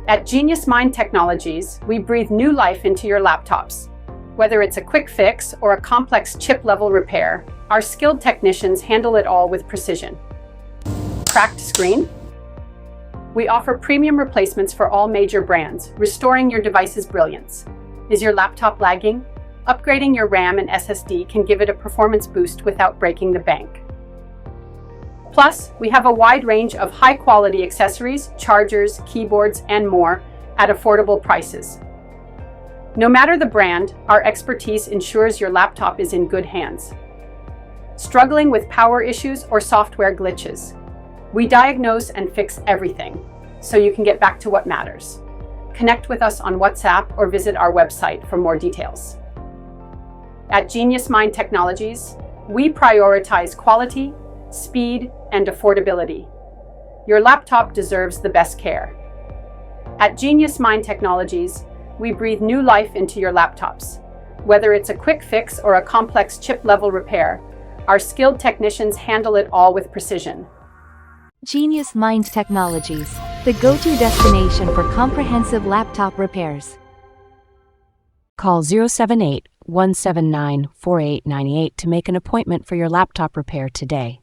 At Genius Mind Technologies, we breathe new life into your laptops. Whether it's a quick fix or a complex chip-level repair, our skilled technicians handle it all with precision. Cracked screen? We offer premium replacements for all major brands, restoring your device's brilliance. Is your laptop lagging? Upgrading your RAM and SSD can give it a performance boost without breaking the bank. Plus, we have a wide range of high-quality accessories, chargers, keyboards, and more at affordable prices. No matter the brand, our expertise ensures your laptop is in good hands. Struggling with power issues or software glitches? We diagnose and fix everything, so you can get back to what matters. Connect with us on WhatsApp or visit our website for more details. At Genius Mind Technologies, we prioritize quality, speed, and affordability. Your laptop deserves the best care. At Genius Mind Technologies, we breathe new life into your laptops. Whether it's a quick fix or a complex chip-level repair, our skilled technicians handle it all with precision. Genius Mind Technologies, the go-to destination for comprehensive laptop repairs. Call 078-179-4898 to make an appointment for your laptop repair today.